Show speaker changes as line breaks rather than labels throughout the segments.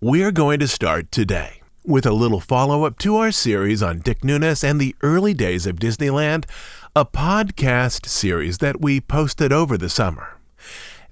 We're going to start today with a little follow-up to our series on Dick Nunes and the early days of Disneyland, a podcast series that we posted over the summer.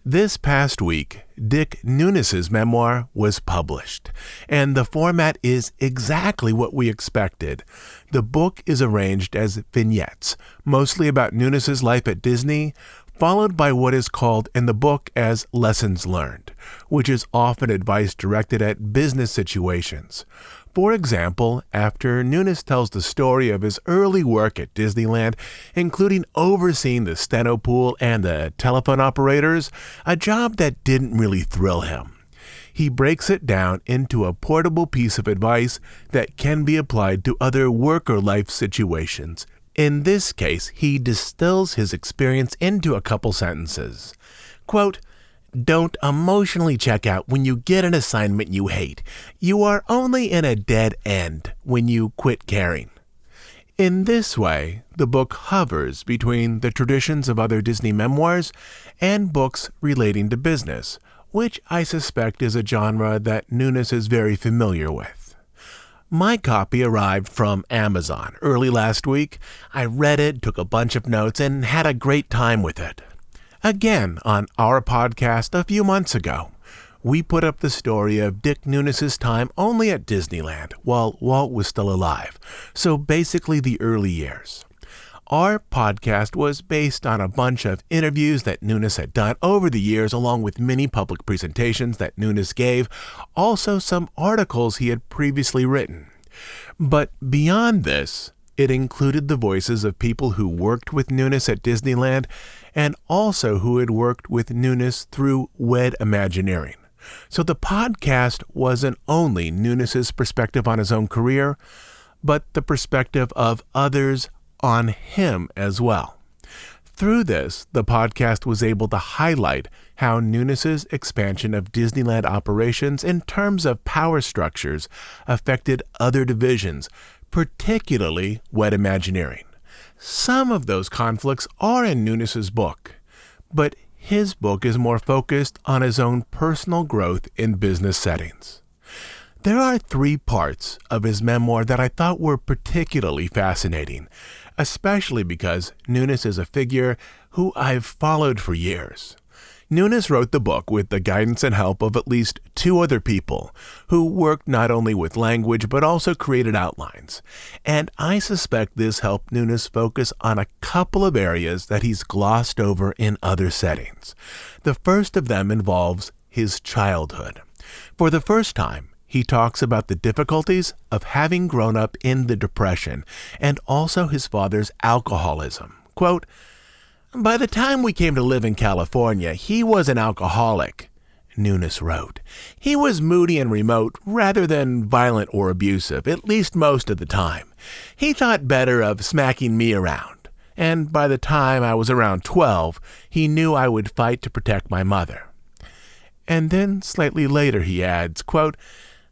This past week, Dick Nunes' memoir was published, and the format is exactly what we expected. The book is arranged as vignettes, mostly about Nunes' life at Disney, followed by what is called in the book as lessons learned, which is often advice directed at business situations. For example, after Nunes tells the story of his early work at Disneyland, including overseeing the steno pool and the telephone operators, a job that didn't really thrill him. He breaks it down into a portable piece of advice that can be applied to other work or life situations. In this case, he distills his experience into a couple sentences. Quote, "Don't emotionally check out when you get an assignment you hate. You are only in a dead end when you quit caring." In this way, the book hovers between the traditions of other Disney memoirs and books relating to business, which I suspect is a genre that Nunes is very familiar with. My copy arrived from Amazon early last week. I read it, took a bunch of notes, and had a great time with it. Again, on our podcast a few months ago, we put up the story of Dick Nunes' time only at Disneyland while Walt was still alive, so basically the early years. Our podcast was based on a bunch of interviews that Nunes had done over the years, along with many public presentations that Nunes gave, also some articles he had previously written. But beyond this, it included the voices of people who worked with Nunes at Disneyland and also who had worked with Nunes through Wed Imagineering. So the podcast wasn't only Nunes' perspective on his own career, but the perspective of others on him as well. Through this, the podcast was able to highlight how Nunes' expansion of Disneyland operations in terms of power structures affected other divisions, particularly Wed Imagineering. Some of those conflicts are in Nunes' book, but his book is more focused on his own personal growth in business settings. There are 3 parts of his memoir that I thought were particularly fascinating, especially because Nunes is a figure who I've followed for years. Nunes wrote the book with the guidance and help of at least 2 other people who worked not only with language but also created outlines. And I suspect this helped Nunes focus on a couple of areas that he's glossed over in other settings. The first of them involves his childhood. For the first time, he talks about the difficulties of having grown up in the Depression and also his father's alcoholism. Quote, "By the time we came to live in California, he was an alcoholic," Nunes wrote. "He was moody and remote rather than violent or abusive, at least most of the time. He thought better of smacking me around. And by the time I was around 12, he knew I would fight to protect my mother." And then slightly later he adds, quote,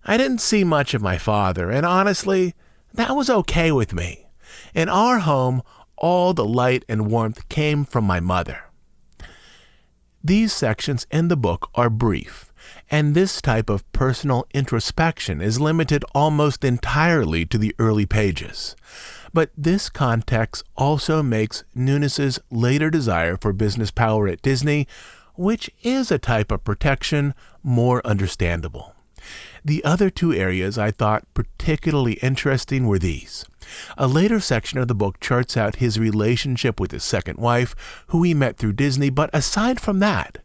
"I didn't see much of my father, and honestly, that was okay with me. In our home, all the light and warmth came from my mother." These sections in the book are brief, and this type of personal introspection is limited almost entirely to the early pages. But this context also makes Nunes' later desire for business power at Disney, which is a type of protection, more understandable. The other 2 areas I thought particularly interesting were these. A later section of the book charts out his relationship with his second wife, who he met through Disney, but aside from that,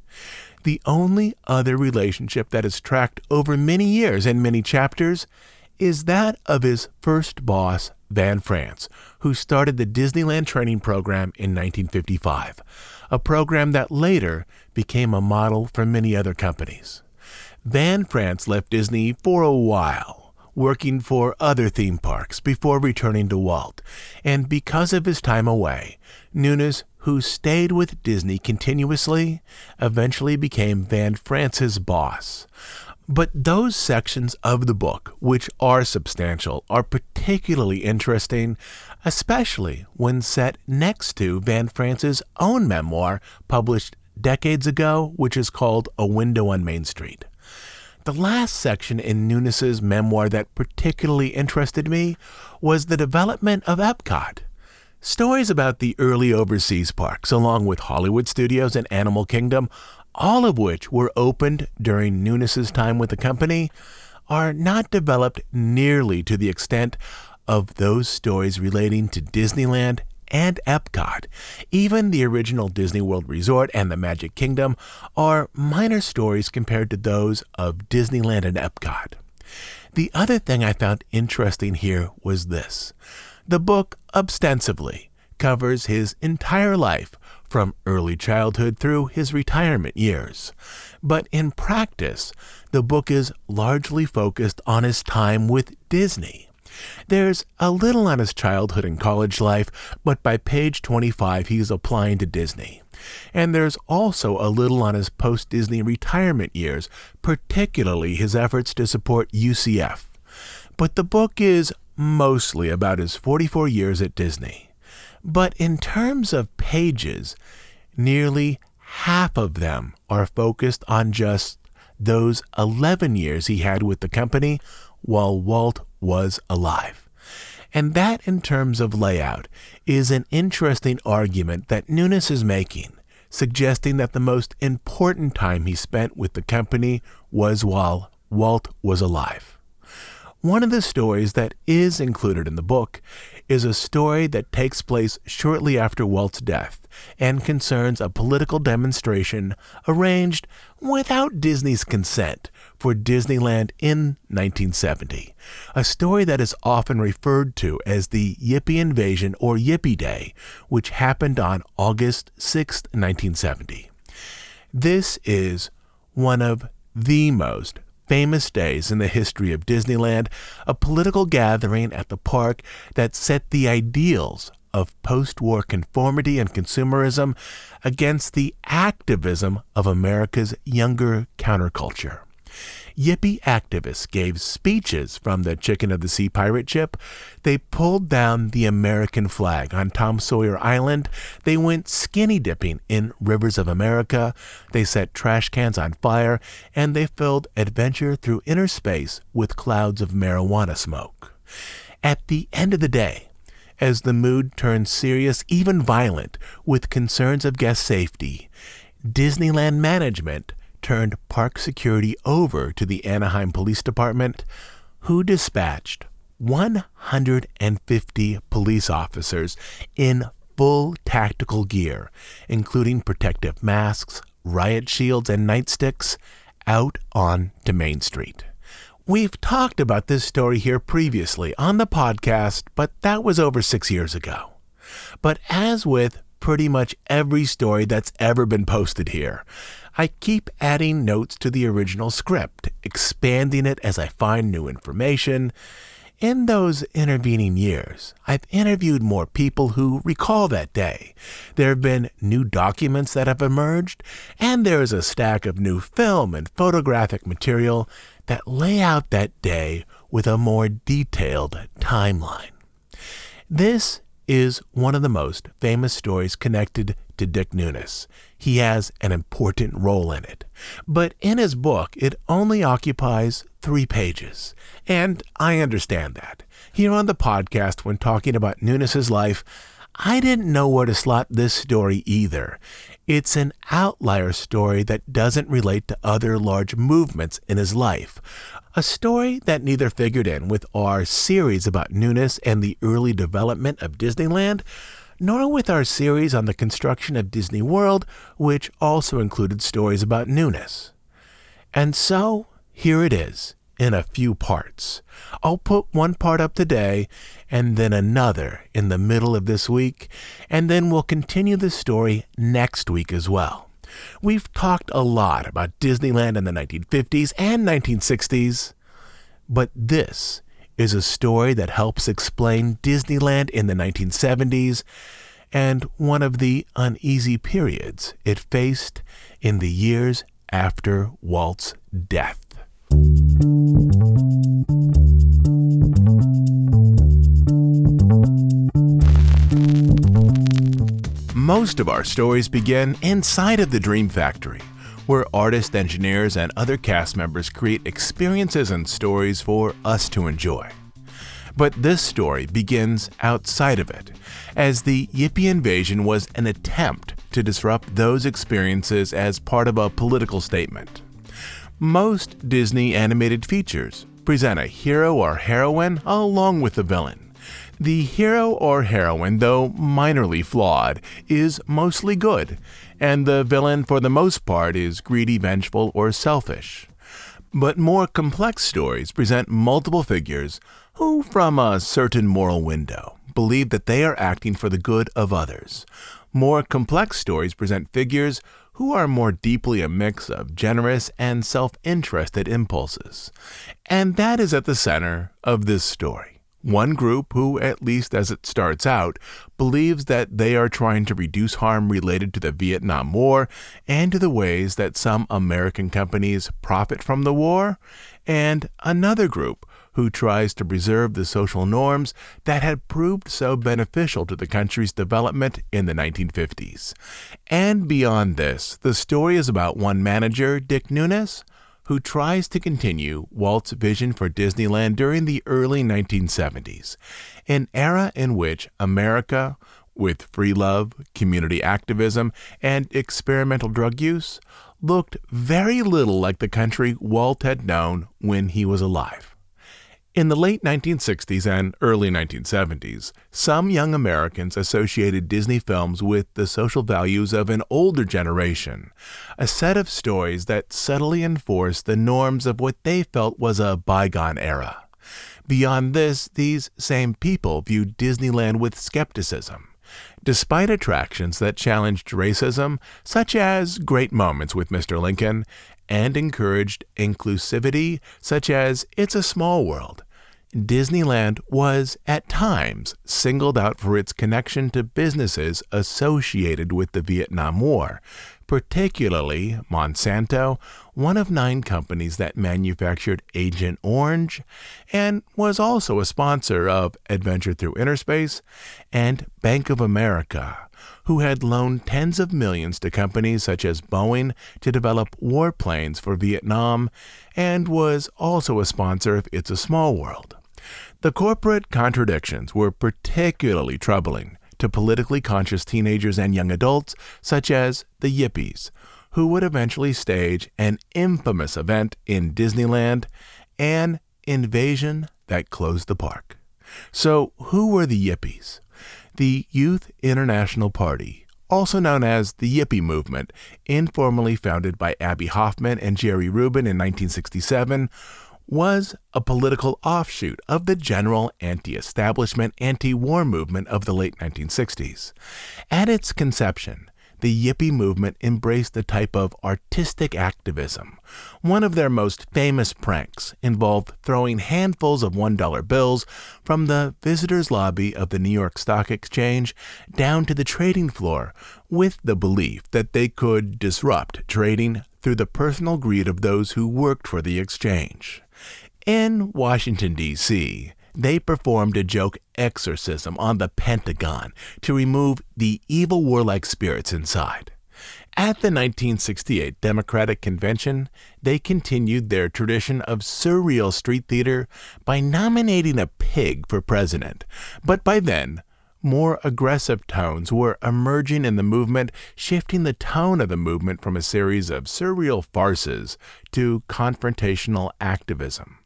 the only other relationship that is tracked over many years and many chapters is that of his first boss, Van France, who started the Disneyland training program in 1955, a program that later became a model for many other companies. Van France left Disney for a while, working for other theme parks before returning to Walt, and because of his time away, Nunes, who stayed with Disney continuously, eventually became Van France's boss. But those sections of the book, which are substantial, are particularly interesting, especially when set next to Van France's own memoir published decades ago, which is called A Window on Main Street. The last section in Nunes' memoir that particularly interested me was the development of Epcot. Stories about the early overseas parks, along with Hollywood Studios and Animal Kingdom, all of which were opened during Nunes' time with the company, are not developed nearly to the extent of those stories relating to Disneyland and Epcot. Even the original Disney World Resort and the Magic Kingdom are minor stories compared to those of Disneyland and Epcot. The other thing I found interesting here was this. The book ostensibly covers his entire life from early childhood through his retirement years. But in practice, the book is largely focused on his time with Disney. There's a little on his childhood and college life, but by page 25 he's applying to Disney. And there's also a little on his post-Disney retirement years, particularly his efforts to support UCF. But the book is mostly about his 44 years at Disney. But in terms of pages, nearly half of them are focused on just those 11 years he had with the company while Walt was alive. And that, in terms of layout, is an interesting argument that Nunes is making, suggesting that the most important time he spent with the company was while Walt was alive. One of the stories that is included in the book is a story that takes place shortly after Walt's death and concerns a political demonstration arranged without Disney's consent for Disneyland in 1970, a story that is often referred to as the Yippie Invasion or Yippie Day, which happened on August 6, 1970. This is one of the most famous days in the history of Disneyland, a political gathering at the park that set the ideals of post-war conformity and consumerism against the activism of America's younger counterculture. Yippie activists gave speeches from the Chicken of the Sea pirate ship. They pulled down the American flag on Tom Sawyer Island. They went skinny dipping in rivers of America. They set trash cans on fire, and they filled adventure through inner space with clouds of marijuana smoke. At the end of the day, as the mood turned serious, even violent, with concerns of guest safety, Disneyland management turned park security over to the Anaheim Police Department, who dispatched 150 police officers in full tactical gear, including protective masks, riot shields, and nightsticks, out onto Main Street. We've talked about this story here previously on the podcast, but that was over 6 years ago. But as with pretty much every story that's ever been posted here, I keep adding notes to the original script, expanding it as I find new information. In those intervening years, I've interviewed more people who recall that day. There have been new documents that have emerged, and there is a stack of new film and photographic material that lay out that day with a more detailed timeline. This is one of the most famous stories connected to Dick Nunes. He has an important role in it. But in his book, it only occupies 3 pages. And I understand that. Here on the podcast, when talking about Nunes' life, I didn't know where to slot this story either. It's an outlier story that doesn't relate to other large movements in his life. A story that neither figured in with our series about Nunes and the early development of Disneyland, nor with our series on the construction of Disney World, which also included stories about Nunes. And so, here it is, in a few parts. I'll put one part up today, and then another in the middle of this week, and then we'll continue the story next week as well. We've talked a lot about Disneyland in the 1950s and 1960s, but this is a story that helps explain Disneyland in the 1970s and one of the uneasy periods it faced in the years after Walt's death. Most of our stories begin inside of the Dream Factory, where artists, engineers, and other cast members create experiences and stories for us to enjoy. But this story begins outside of it, as the Yippie Invasion was an attempt to disrupt those experiences as part of a political statement. Most Disney animated features present a hero or heroine along with the villain. The hero or heroine, though minorly flawed, is mostly good, and the villain for the most part is greedy, vengeful, or selfish. But more complex stories present multiple figures who, from a certain moral window, believe that they are acting for the good of others. More complex stories present figures who are more deeply a mix of generous and self-interested impulses. And that is at the center of this story. One group who, at least as it starts out, believes that they are trying to reduce harm related to the Vietnam War and to the ways that some American companies profit from the war, and another group who tries to preserve the social norms that had proved so beneficial to the country's development in the 1950s. And beyond this, the story is about one manager, Dick Nunes, who tries to continue Walt's vision for Disneyland during the early 1970s, an era in which America, with free love, community activism, and experimental drug use, looked very little like the country Walt had known when he was alive. In the late 1960s and early 1970s, some young Americans associated Disney films with the social values of an older generation, a set of stories that subtly enforced the norms of what they felt was a bygone era. Beyond this, these same people viewed Disneyland with skepticism. Despite attractions that challenged racism, such as Great Moments with Mr. Lincoln, and encouraged inclusivity, such as It's a Small World, Disneyland was, at times, singled out for its connection to businesses associated with the Vietnam War, particularly Monsanto, one of 9 companies that manufactured Agent Orange, and was also a sponsor of Adventure Through Inner Space, and Bank of America, who had loaned tens of millions to companies such as Boeing to develop warplanes for Vietnam, and was also a sponsor of It's a Small World. The corporate contradictions were particularly troubling to politically conscious teenagers and young adults, such as the Yippies, who would eventually stage an infamous event in Disneyland, an invasion that closed the park. So, who were the Yippies? The Youth International Party, also known as the Yippie Movement, informally founded by Abby Hoffman and Jerry Rubin in 1967, was a political offshoot of the general anti-establishment, anti-war movement of the late 1960s. At its conception, the Yippie movement embraced a type of artistic activism. One of their most famous pranks involved throwing handfuls of $1 bills from the visitors' lobby of the New York Stock Exchange down to the trading floor, with the belief that they could disrupt trading through the personal greed of those who worked for the exchange. In Washington, D.C., they performed a joke exorcism on the Pentagon to remove the evil warlike spirits inside. At the 1968 Democratic Convention, they continued their tradition of surreal street theater by nominating a pig for president. But by then, more aggressive tones were emerging in the movement, shifting the tone of the movement from a series of surreal farces to confrontational activism.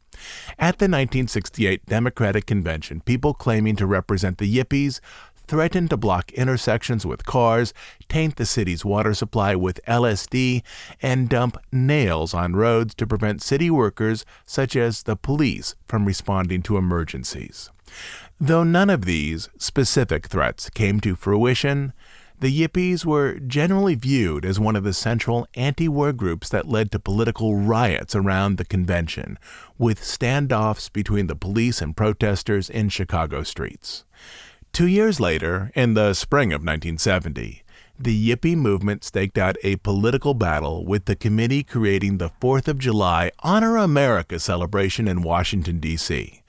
At the 1968 Democratic Convention, people claiming to represent the Yippies threatened to block intersections with cars, taint the city's water supply with LSD, and dump nails on roads to prevent city workers, such as the police, from responding to emergencies. Though none of these specific threats came to fruition, the Yippies were generally viewed as one of the central anti-war groups that led to political riots around the convention, with standoffs between the police and protesters in Chicago streets. 2 years later, in the spring of 1970, The Yippie movement staked out a political battle, with the committee creating the 4th of July Honor America celebration in Washington, D.C.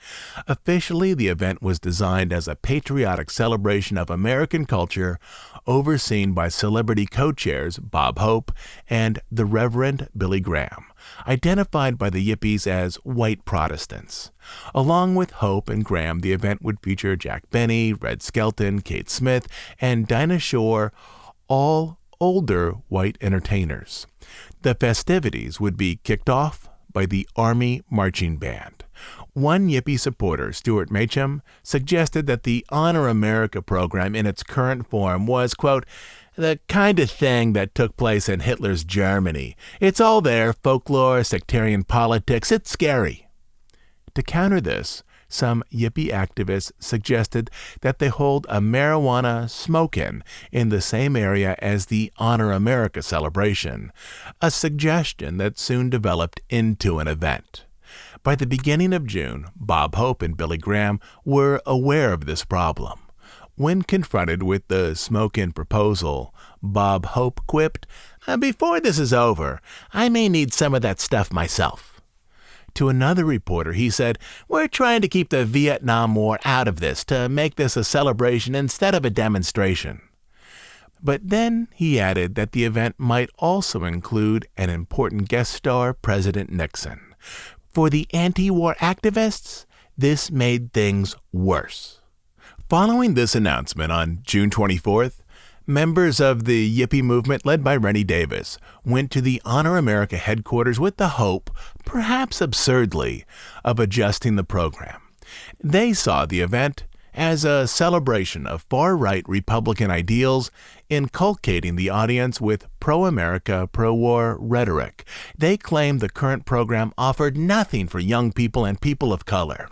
Officially, the event was designed as a patriotic celebration of American culture, overseen by celebrity co-chairs Bob Hope and the Reverend Billy Graham, identified by the Yippies as white Protestants. Along with Hope and Graham, the event would feature Jack Benny, Red Skelton, Kate Smith, and Dinah Shore, all older white entertainers. The festivities would be kicked off by the Army Marching Band. One Yippie supporter, Stuart Macham, suggested that the Honor America program in its current form was, quote, the kind of thing that took place in Hitler's Germany. It's all there, folklore, sectarian politics, it's scary. To counter this, some Yippie activists suggested that they hold a marijuana smoke-in the same area as the Honor America celebration, a suggestion that soon developed into an event. By the beginning of June, Bob Hope and Billy Graham were aware of this problem. When confronted with the smoke-in proposal, Bob Hope quipped, "Before this is over, I may need some of that stuff myself." To another reporter, he said, "We're trying to keep the Vietnam War out of this to make this a celebration instead of a demonstration." But then he added that the event might also include an important guest star, President Nixon. For the anti-war activists, this made things worse. Following this announcement on June 24th, members of the Yippie movement, led by Rennie Davis, went to the Honor America headquarters with the hope, perhaps absurdly, of adjusting the program. They saw the event as a celebration of far-right Republican ideals, inculcating the audience with pro-America, pro-war rhetoric. They claimed the current program offered nothing for young people and people of color.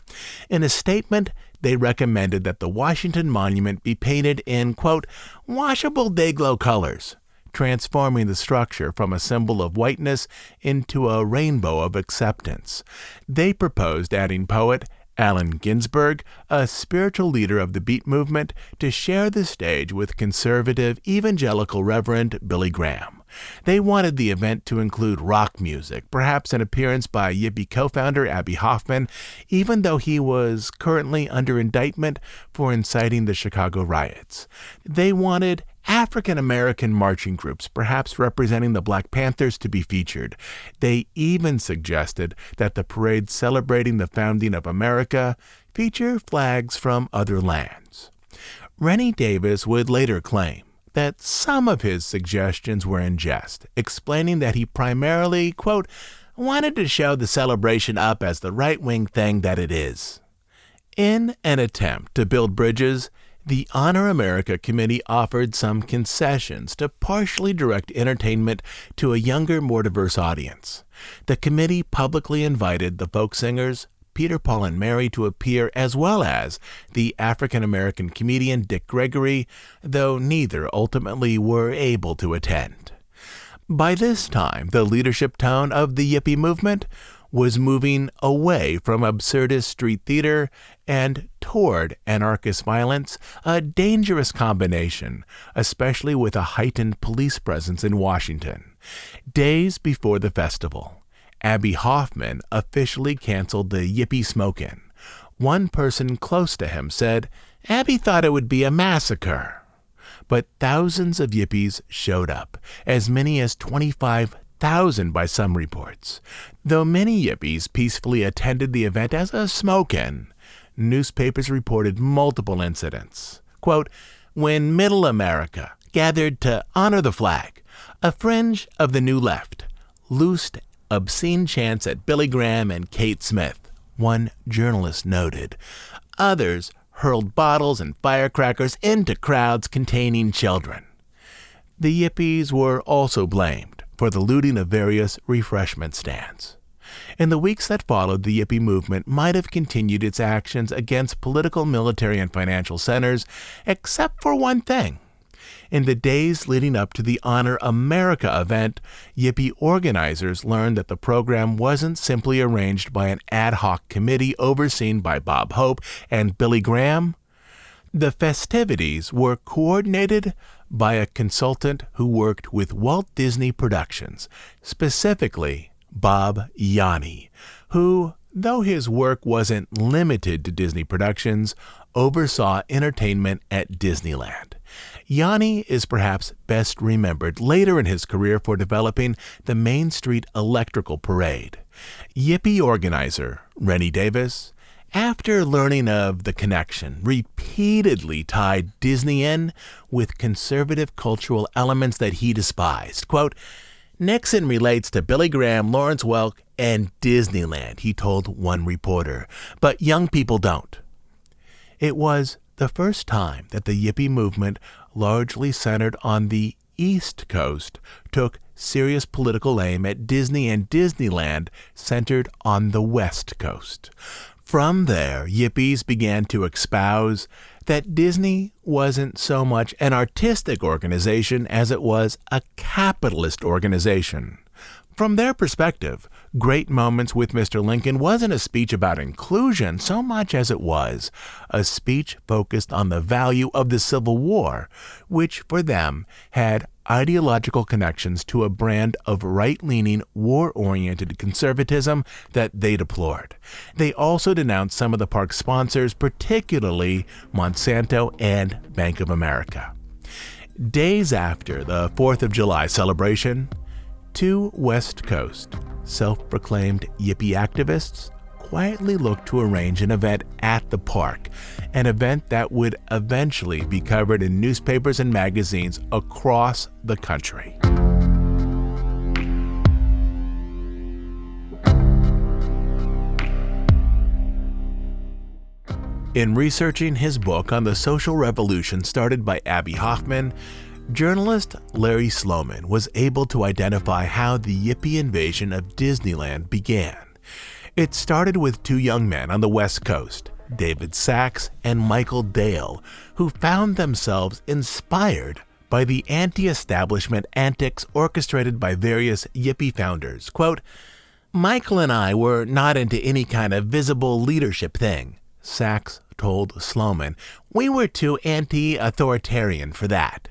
In a statement, they recommended that the Washington Monument be painted in, quote, washable day-glow colors, transforming the structure from a symbol of whiteness into a rainbow of acceptance. They proposed adding poet Allen Ginsberg, a spiritual leader of the Beat movement, to share the stage with conservative evangelical Reverend Billy Graham. They wanted the event to include rock music, perhaps an appearance by Yippie co-founder Abbie Hoffman, even though he was currently under indictment for inciting the Chicago riots. They wanted African-American marching groups, perhaps representing the Black Panthers, to be featured. They even suggested that the parade celebrating the founding of America feature flags from other lands. Rennie Davis would later claim that some of his suggestions were in jest, explaining that he primarily, quote, wanted to show the celebration up as the right-wing thing that it is. In an attempt to build bridges, the Honor America Committee offered some concessions to partially direct entertainment to a younger, more diverse audience. The committee publicly invited the folk singers Peter, Paul, and Mary to appear, as well as the African-American comedian Dick Gregory, though neither ultimately were able to attend. By this time, the leadership tone of the Yippie movement was moving away from absurdist street theater and toward anarchist violence, a dangerous combination, especially with a heightened police presence in Washington. Days before the festival, Abbie Hoffman officially canceled the Yippie Smoke-In. One person close to him said, "Abbie thought it would be a massacre." But thousands of Yippies showed up, as many as 25,000 by some reports. Though many Yippies peacefully attended the event as a smoke-in, newspapers reported multiple incidents. Quote, when Middle America gathered to honor the flag, a fringe of the New Left loosed obscene chants at Billy Graham and Kate Smith, one journalist noted. Others hurled bottles and firecrackers into crowds containing children. The Yippies were also blamed for the looting of various refreshment stands. In the weeks that followed, the Yippie movement might have continued its actions against political, military, and financial centers, except for one thing. In the days leading up to the Honor America event, Yippie organizers learned that the program wasn't simply arranged by an ad hoc committee overseen by Bob Hope and Billy Graham. The festivities were coordinated by a consultant who worked with Walt Disney Productions, specifically Bob Yanni, who, though his work wasn't limited to Disney Productions, oversaw entertainment at Disneyland. Yanni is perhaps best remembered later in his career for developing the Main Street Electrical Parade. Yippie organizer Rennie Davis, after learning of the connection, repeatedly tied Disney in with conservative cultural elements that he despised. Quote, "Nixon relates to Billy Graham, Lawrence Welk, and Disneyland," he told one reporter, "but young people don't." It was the first time that the Yippie movement, largely centered on the East Coast, took serious political aim at Disney and Disneyland centered on the West Coast. From there, Yippies began to espouse that Disney wasn't so much an artistic organization as it was a capitalist organization. From their perspective, Great Moments with Mr. Lincoln wasn't a speech about inclusion so much as it was a speech focused on the value of the Civil War, which for them had ideological connections to a brand of right-leaning, war-oriented conservatism that they deplored. They also denounced some of the park's sponsors, particularly Monsanto and Bank of America. Days after the 4th of July celebration, two West Coast self-proclaimed Yippie activists quietly looked to arrange an event at the park, an event that would eventually be covered in newspapers and magazines across the country. In researching his book on the social revolution started by Abby Hoffman, journalist Larry Sloman was able to identify how the Yippie invasion of Disneyland began. It started with two young men on the West Coast, David Sachs and Michael Dale, who found themselves inspired by the anti-establishment antics orchestrated by various Yippie founders. Quote, "Michael and I were not into any kind of visible leadership thing," Sachs told Sloman. "We were too anti-authoritarian for that."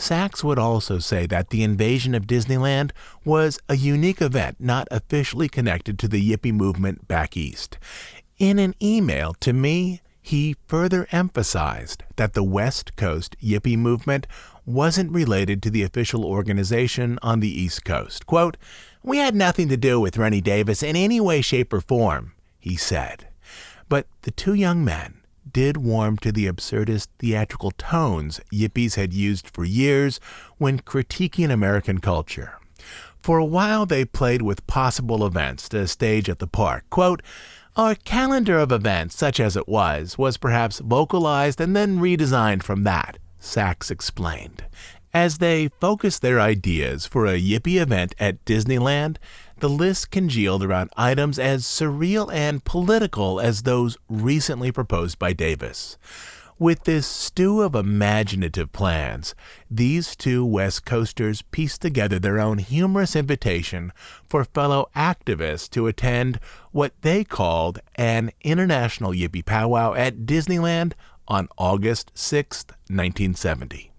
Sachs would also say that the invasion of Disneyland was a unique event not officially connected to the Yippie movement back east. In an email to me, he further emphasized that the West Coast Yippie movement wasn't related to the official organization on the East Coast. Quote, "We had nothing to do with Rennie Davis in any way, shape, or form," he said. But the two young men did warm to the absurdist theatrical tones Yippies had used for years when critiquing American culture. For a while, they played with possible events to stage at the park. Quote, "Our calendar of events, such as it was perhaps vocalized and then redesigned from that," Sachs explained. As they focused their ideas for a Yippie event at Disneyland, the list congealed around items as surreal and political as those recently proposed by Davis. With this stew of imaginative plans, these two West Coasters pieced together their own humorous invitation for fellow activists to attend what they called an International Yippie Powwow at Disneyland on August 6, 1970.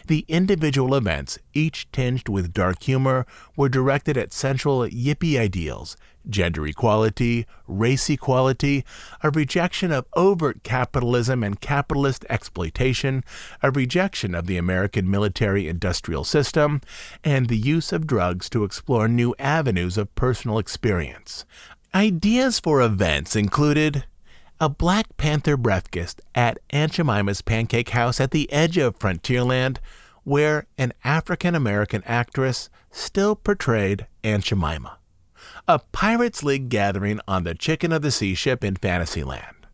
The individual events, each tinged with dark humor, were directed at central Yippie ideals: gender equality, race equality, a rejection of overt capitalism and capitalist exploitation, a rejection of the American military-industrial system, and the use of drugs to explore new avenues of personal experience. Ideas for events included a Black Panther breakfast at Aunt Jemima's Pancake House at the edge of Frontierland, where an African-American actress still portrayed Aunt Jemima. A Pirates League gathering on the Chicken of the Sea ship in Fantasyland.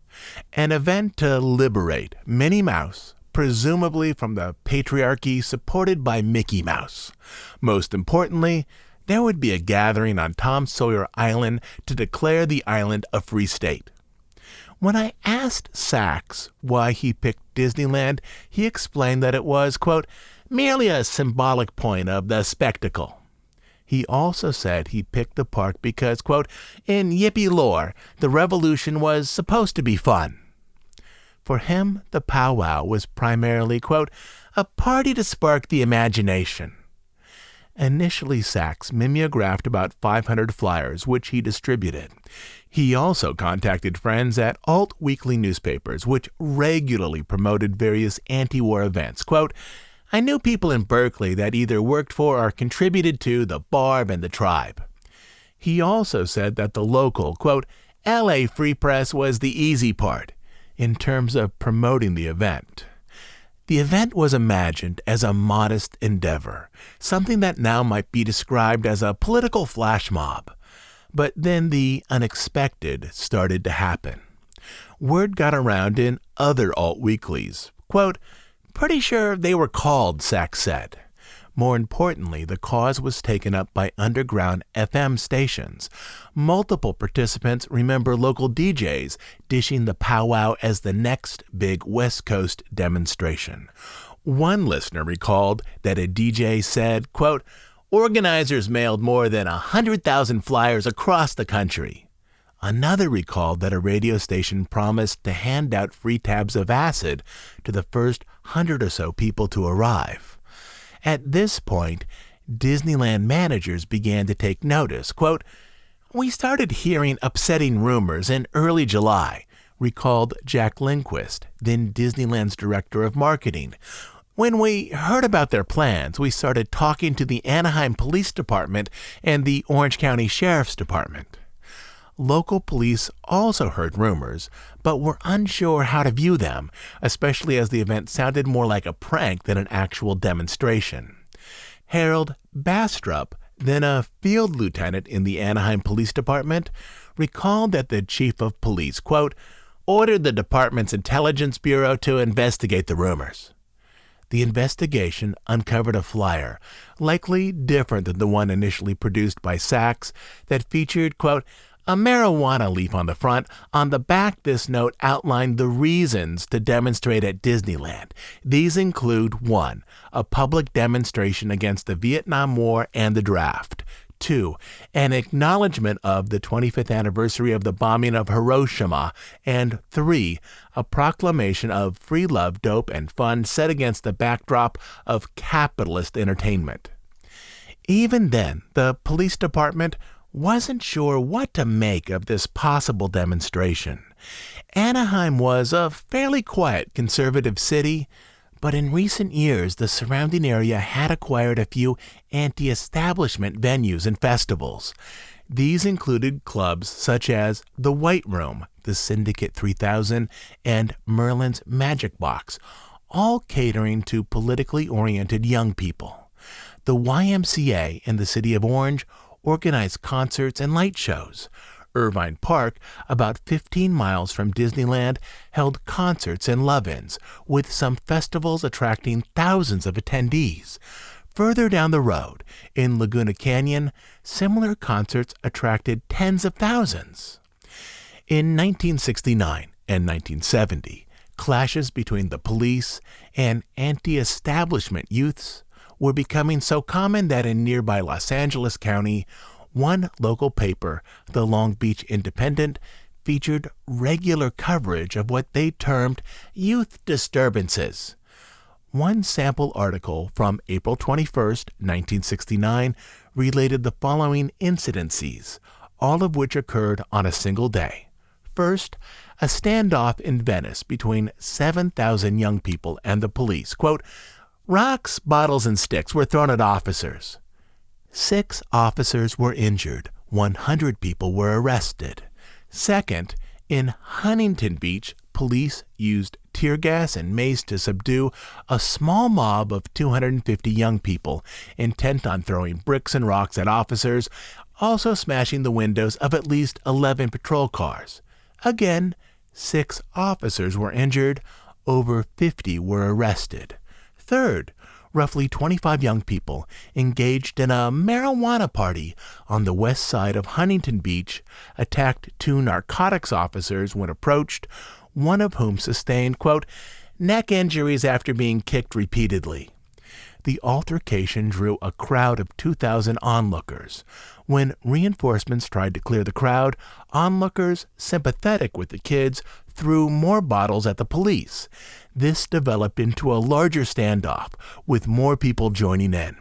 An event to liberate Minnie Mouse, presumably from the patriarchy supported by Mickey Mouse. Most importantly, there would be a gathering on Tom Sawyer Island to declare the island a free state. When I asked Sachs why he picked Disneyland, he explained that it was, quote, "merely a symbolic point of the spectacle." He also said he picked the park because, quote, "in Yippie lore, the revolution was supposed to be fun." For him, the powwow was primarily, quote, a party to spark the imagination. Initially, Sachs mimeographed about 500 flyers, which he distributed. He also contacted friends at alt-weekly newspapers, which regularly promoted various anti-war events. Quote, I knew people in Berkeley that either worked for or contributed to the Barb and the Tribe. He also said that the local, quote, LA Free Press was the easy part in terms of promoting the event. The event was imagined as a modest endeavor, something that now might be described as a political flash mob. But then the unexpected started to happen. Word got around in other alt-weeklies. Quote, pretty sure they were called, Sachs said. More importantly, the cause was taken up by underground FM stations. Multiple participants remember local DJs dishing the powwow as the next big West Coast demonstration. One listener recalled that a DJ said, quote, organizers mailed more than 100,000 flyers across the country. Another recalled that a radio station promised to hand out free tabs of acid to the first 100 or so people to arrive. At this point, Disneyland managers began to take notice. Quote, we started hearing upsetting rumors in early July, recalled Jack Lindquist, then Disneyland's director of marketing. When we heard about their plans, we started talking to the Anaheim Police Department and the Orange County Sheriff's Department. Local police also heard rumors, but were unsure how to view them, especially as the event sounded more like a prank than an actual demonstration. Harold Bastrop, then a field lieutenant in the Anaheim Police Department, recalled that the chief of police, quote, ordered the department's intelligence bureau to investigate the rumors. The investigation uncovered a flyer, likely different than the one initially produced by Sachs, that featured, quote, a marijuana leaf on the front. On the back, this note outlined the reasons to demonstrate at Disneyland. These include 1. A public demonstration against the Vietnam War and the draft. 2. An acknowledgement of the 25th anniversary of the bombing of Hiroshima. And 3. A proclamation of free love, dope, and fun set against the backdrop of capitalist entertainment. Even then, the police department wasn't sure what to make of this possible demonstration. Anaheim was a fairly quiet conservative city, but in recent years the surrounding area had acquired a few anti-establishment venues and festivals. These included clubs such as the White Room, the Syndicate 3000, and Merlin's Magic Box, all catering to politically oriented young people. The YMCA in the city of Orange organized concerts and light shows. Irvine Park, about 15 miles from Disneyland, held concerts and love-ins, with some festivals attracting thousands of attendees. Further down the road, in Laguna Canyon, similar concerts attracted tens of thousands. In 1969 and 1970, clashes between the police and anti-establishment youths were becoming so common that in nearby Los Angeles County, one local paper, the Long Beach Independent, featured regular coverage of what they termed youth disturbances. One sample article from April 21, 1969, related the following incidences, all of which occurred on a single day. First, a standoff in Venice between 7,000 young people and the police. Quote, rocks, bottles, and sticks were thrown at officers. 6 officers were injured. 100 people were arrested. Second, in Huntington Beach, police used tear gas and mace to subdue a small mob of 250 young people, intent on throwing bricks and rocks at officers, also smashing the windows of at least 11 patrol cars. Again, 6 officers were injured. Over 50 were arrested. Third, roughly 25 young people engaged in a marijuana party on the west side of Huntington Beach attacked 2 narcotics officers when approached, one of whom sustained, quote, neck injuries after being kicked repeatedly. The altercation drew a crowd of 2,000 onlookers. When reinforcements tried to clear the crowd, onlookers, sympathetic with the kids, threw more bottles at the police. This developed into a larger standoff, with more people joining in.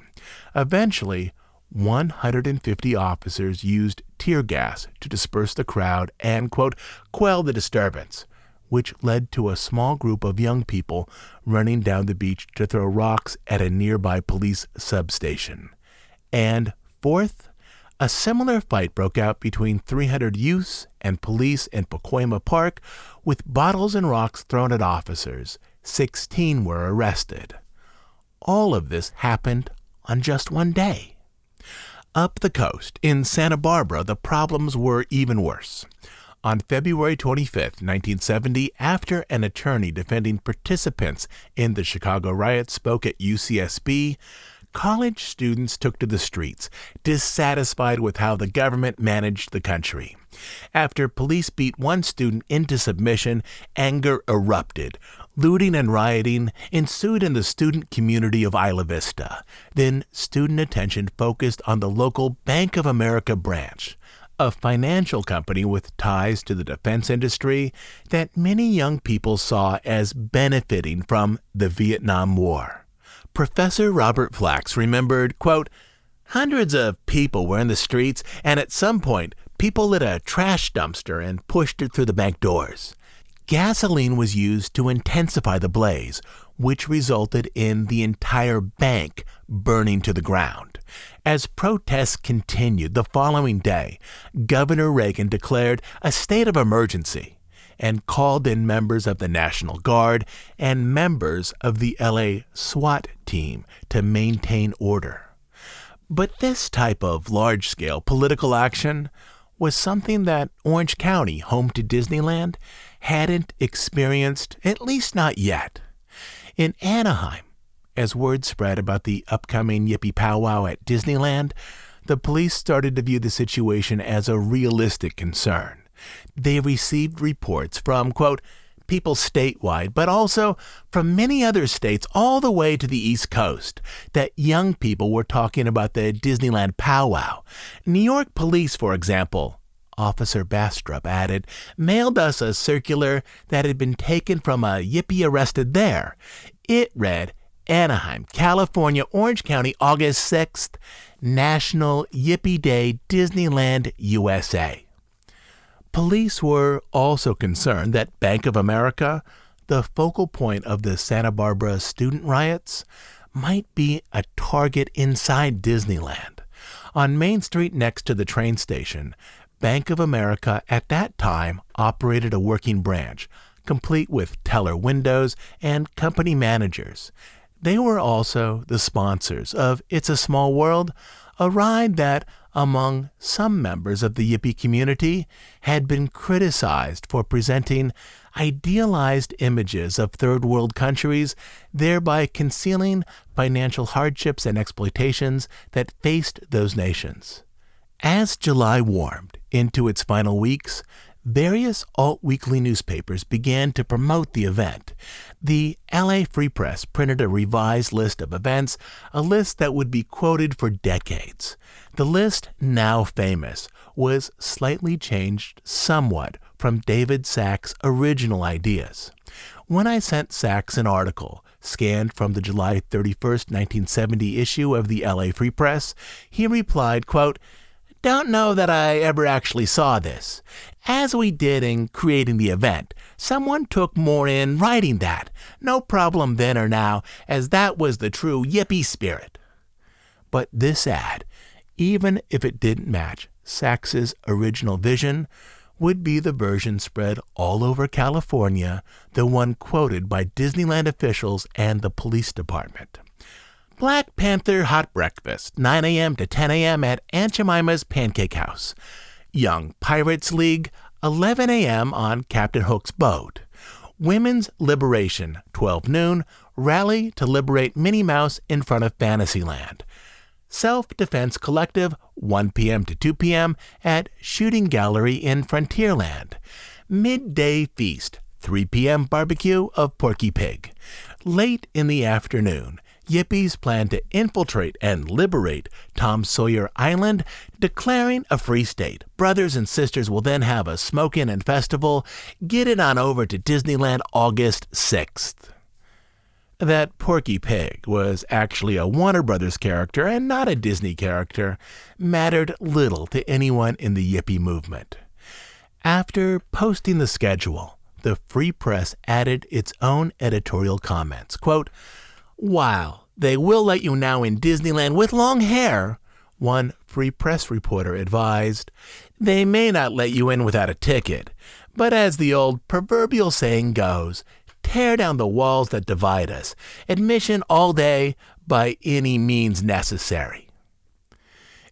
Eventually, 150 officers used tear gas to disperse the crowd and, quote, quell the disturbance, which led to a small group of young people running down the beach to throw rocks at a nearby police substation. And fourth, a similar fight broke out between 300 youths and police in Pacoima Park, with bottles and rocks thrown at officers. 16 were arrested. All of this happened on just one day. Up the coast, in Santa Barbara, the problems were even worse. On February 25, 1970, after an attorney defending participants in the Chicago riots spoke at UCSB, college students took to the streets, dissatisfied with how the government managed the country. After police beat one student into submission, anger erupted. Looting and rioting ensued in the student community of Isla Vista. Then student attention focused on the local Bank of America branch, a financial company with ties to the defense industry that many young people saw as benefiting from the Vietnam War. Professor Robert Flax remembered, quote, hundreds of people were in the streets, and at some point, people lit a trash dumpster and pushed it through the bank doors. Gasoline was used to intensify the blaze, which resulted in the entire bank burning to the ground. As protests continued the following day, Governor Reagan declared a state of emergency and called in members of the National Guard and members of the LA SWAT team to maintain order. But this type of large-scale political action was something that Orange County, home to Disneyland, hadn't experienced, at least not yet. In Anaheim, as word spread about the upcoming Yippie powwow at Disneyland, the police started to view the situation as a realistic concern. They received reports from, quote, people statewide, but also from many other states all the way to the East Coast, that young people were talking about the Disneyland powwow. New York police, for example, Officer Bastrop added, mailed us a circular that had been taken from a Yippie arrested there. It read, Anaheim, California, Orange County, August 6th, National Yippie Day, Disneyland, USA. Police were also concerned that Bank of America, the focal point of the Santa Barbara student riots, might be a target inside Disneyland. On Main Street next to the train station, Bank of America at that time operated a working branch, complete with teller windows and company managers. They were also the sponsors of It's a Small World, a ride that, among some members of the Yippie community, had been criticized for presenting idealized images of third world countries, thereby concealing financial hardships and exploitations that faced those nations. As July warmed into its final weeks, various alt-weekly newspapers began to promote the event. The LA Free Press printed a revised list of events, a list that would be quoted for decades. The list, now famous, was slightly changed somewhat from David Sachs' original ideas. When I sent Sachs an article scanned from the July 31st, 1970 issue of the LA Free Press, he replied, quote, don't know that I ever actually saw this. As we did in creating the event, someone took more in writing that. No problem then or now, as that was the true Yippie spirit. But this ad, even if it didn't match Sachs's original vision, would be the version spread all over California, the one quoted by Disneyland officials and the police department. Black Panther Hot Breakfast, 9 a.m. to 10 a.m. at Aunt Jemima's Pancake House. Young Pirates League, 11 a.m. on Captain Hook's boat. Women's Liberation, 12 noon, rally to liberate Minnie Mouse in front of Fantasyland. Self-Defense Collective, 1 p.m. to 2 p.m. at Shooting Gallery in Frontierland. Midday Feast, 3 p.m. barbecue of Porky Pig. Late in the afternoon, Yippies plan to infiltrate and liberate Tom Sawyer Island, declaring a free state. Brothers and sisters will then have a smoke-in and festival. Get it on over to Disneyland August 6th. That Porky Pig was actually a Warner Brothers character and not a Disney character mattered little to anyone in the Yippie movement. After posting the schedule, the Free Press added its own editorial comments. Quote, "While they will let you now in Disneyland with long hair," one Free Press reporter advised, "they may not let you in without a ticket. But as the old proverbial saying goes, tear down the walls that divide us. Admission all day by any means necessary."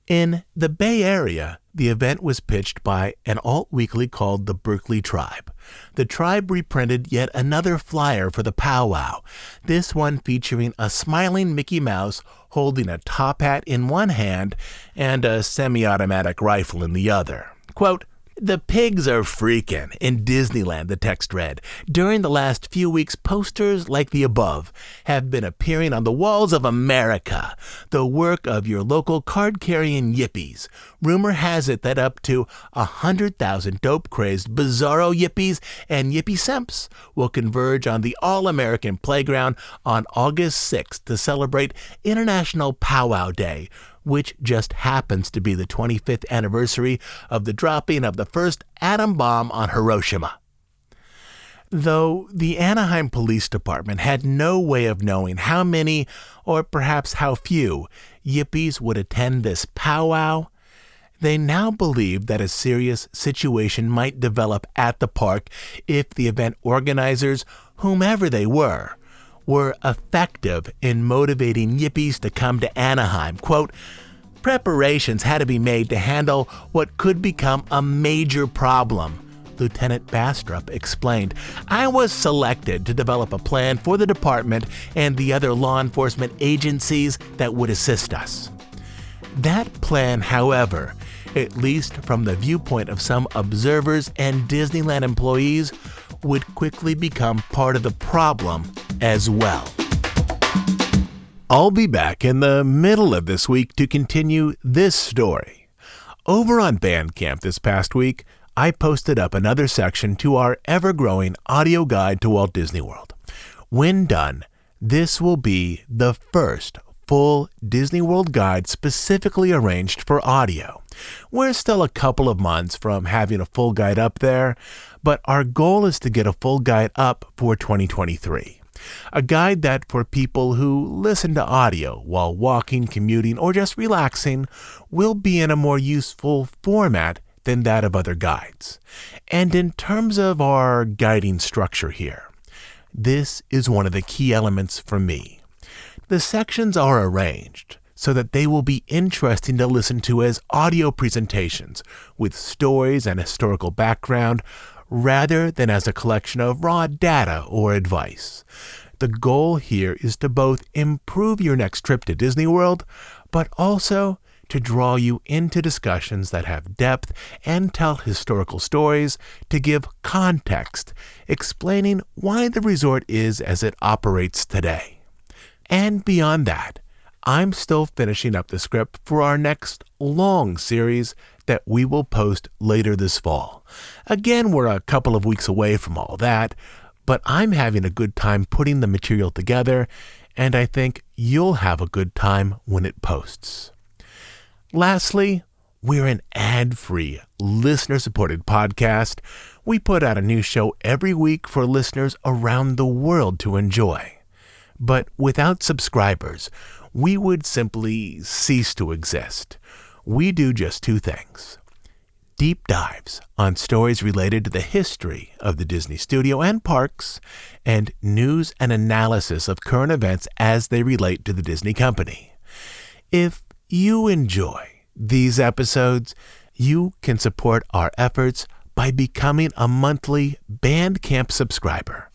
In the Bay Area, the event was pitched by an alt weekly called the Berkeley Tribe. The Tribe reprinted yet another flyer for the powwow, this one featuring a smiling Mickey Mouse holding a top hat in one hand and a semi-automatic rifle in the other. Quote, "The pigs are freaking in Disneyland," the text read. "During the last few weeks, posters like the above have been appearing on the walls of America, the work of your local card-carrying yippies. Rumor has it that up to 100,000 dope-crazed bizarro yippies and yippie simps will converge on the All-American Playground on August 6th to celebrate International Powwow Day, which just happens to be the 25th anniversary of the dropping of the first atom bomb on Hiroshima." Though the Anaheim Police Department had no way of knowing how many, or perhaps how few, yippies would attend this powwow, they now believe that a serious situation might develop at the park if the event organizers, whomever they were effective in motivating yippies to come to Anaheim. Quote, "Preparations had to be made to handle what could become a major problem," Lieutenant Bastrop explained. "I was selected to develop a plan for the department and the other law enforcement agencies that would assist us." That plan, however, at least from the viewpoint of some observers and Disneyland employees, would quickly become part of the problem as well. I'll be back in the middle of this week to continue this story. Over on Bandcamp this past week, I posted up another section to our ever-growing audio guide to Walt Disney World. When done, this will be the first full Disney World guide specifically arranged for audio. We're still a couple of months from having a full guide up there, but our goal is to get a full guide up for 2023. A guide that for people who listen to audio while walking, commuting, or just relaxing will be in a more useful format than that of other guides. And in terms of our guiding structure here, this is one of the key elements for me. The sections are arranged so that they will be interesting to listen to as audio presentations with stories and historical background rather than as a collection of raw data or advice. The goal here is to both improve your next trip to Disney World, but also to draw you into discussions that have depth and tell historical stories to give context, explaining why the resort is as it operates today. And beyond that, I'm still finishing up the script for our next long series that we will post later this fall. Again, we're a couple of weeks away from all that, but I'm having a good time putting the material together, and I think you'll have a good time when it posts. Lastly, we're an ad-free, listener-supported podcast. We put out a new show every week for listeners around the world to enjoy. But without subscribers, we would simply cease to exist. We do just two things: deep dives on stories related to the history of the Disney studio and parks, and news and analysis of current events as they relate to the Disney company. If you enjoy these episodes, you can support our efforts by becoming a monthly Bandcamp subscriber.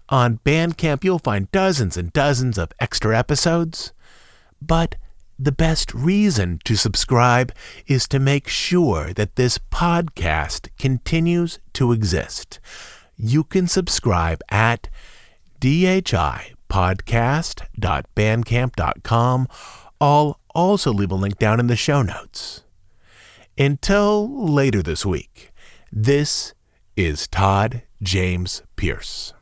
On Bandcamp, you'll find dozens and dozens of extra episodes, but the best reason to subscribe is to make sure that this podcast continues to exist. You can subscribe at DHI podcast.bandcamp.com. I'll also leave a link down in the show notes. Until later this week, this is Todd James Pierce.